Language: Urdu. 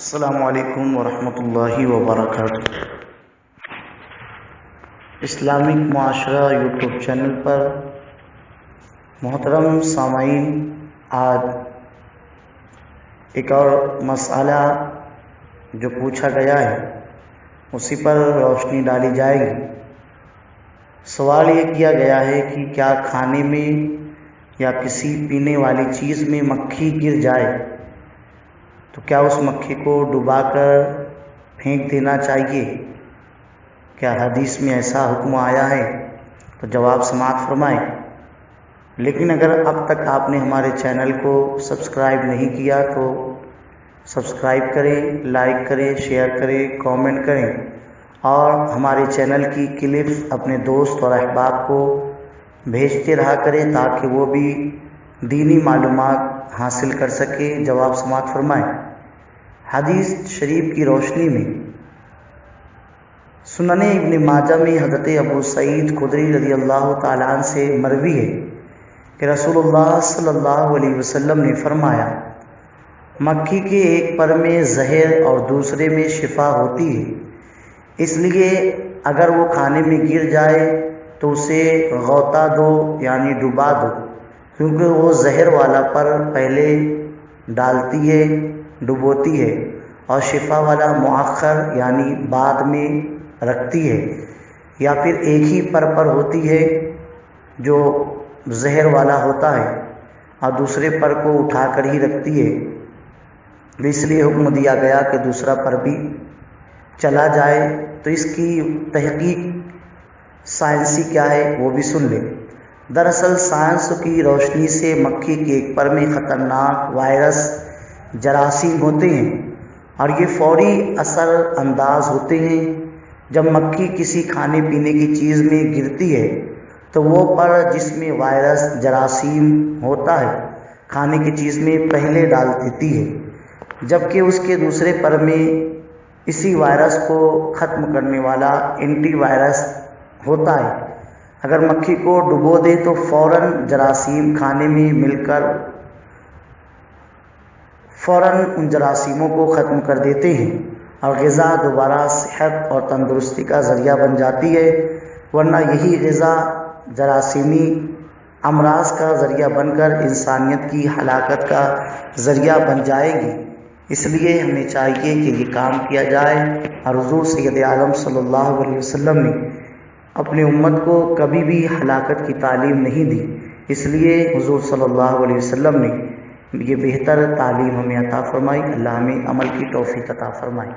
السلام علیکم ورحمۃ اللہ وبرکاتہ۔ اسلامک معاشرہ یوٹیوب چینل پر محترم سامعین، آج ایک اور مسئلہ جو پوچھا گیا ہے اسی پر روشنی ڈالی جائے گی۔ سوال یہ کیا گیا ہے کہ کیا کھانے میں یا کسی پینے والی چیز میں مکھی گر جائے تو کیا اس مکھی کو ڈبا کر پھینک دینا چاہیے؟ کیا حدیث میں ایسا حکم آیا ہے؟ تو جواب سماعت فرمائیں۔ لیکن اگر اب تک آپ نے ہمارے چینل کو سبسکرائب نہیں کیا تو سبسکرائب کریں، لائک کریں، شیئر کریں، کامنٹ کریں اور ہمارے چینل کی کلپس اپنے دوست اور احباب کو بھیجتے رہا کریں تاکہ وہ بھی دینی معلومات حاصل کر سکے۔ جواب سماعت فرمائیں۔ حدیث شریف کی روشنی میں سنن ابن ماجہ میں حضرت ابو سعید خدری رضی اللہ تعالیٰ عنہ سے مروی ہے کہ رسول اللہ صلی اللہ علیہ وسلم نے فرمایا، مکھی کے ایک پر میں زہر اور دوسرے میں شفا ہوتی ہے، اس لیے اگر وہ کھانے میں گر جائے تو اسے غوطہ دو یعنی ڈبا دو، کیونکہ وہ زہر والا پر پہلے ڈالتی ہے، ڈبوتی ہے، اور شفا والا مؤخر یعنی بعد میں رکھتی ہے، یا پھر ایک ہی پر ہوتی ہے جو زہر والا ہوتا ہے اور دوسرے پر کو اٹھا کر ہی رکھتی ہے۔ اس لیے حکم دیا گیا کہ دوسرا پر بھی چلا جائے۔ تو اس کی تحقیق سائنسی کیا ہے وہ بھی سن لیں۔ دراصل سائنس کی روشنی سے مکھی کے ایک پر میں خطرناک وائرس جراثیم ہوتے ہیں اور یہ فوری اثر انداز ہوتے ہیں۔ جب مکھی کسی کھانے پینے کی چیز میں گرتی ہے تو وہ پر جس میں وائرس جراثیم ہوتا ہے کھانے کی چیز میں پہلے ڈال دیتی ہے، جبکہ اس کے دوسرے پر میں اسی وائرس کو ختم کرنے والا اینٹی وائرس ہوتا ہے۔ اگر مکھی کو ڈبو دے تو فوراً جراثیم کھانے میں مل کر فوراً ان جراثیموں کو ختم کر دیتے ہیں اور غذا دوبارہ صحت اور تندرستی کا ذریعہ بن جاتی ہے، ورنہ یہی غذا جراثیمی امراض کا ذریعہ بن کر انسانیت کی ہلاکت کا ذریعہ بن جائے گی۔ اس لیے ہمیں چاہیے کہ یہ کام کیا جائے، اور حضور سید عالم صلی اللہ علیہ وسلم نے اپنی امت کو کبھی بھی ہلاکت کی تعلیم نہیں دی، اس لیے حضور صلی اللہ علیہ وسلم نے یہ بہتر تعلیم ہمیں عطا فرمائی۔ اللہ ہمیں عمل کی توفیق عطا فرمائے۔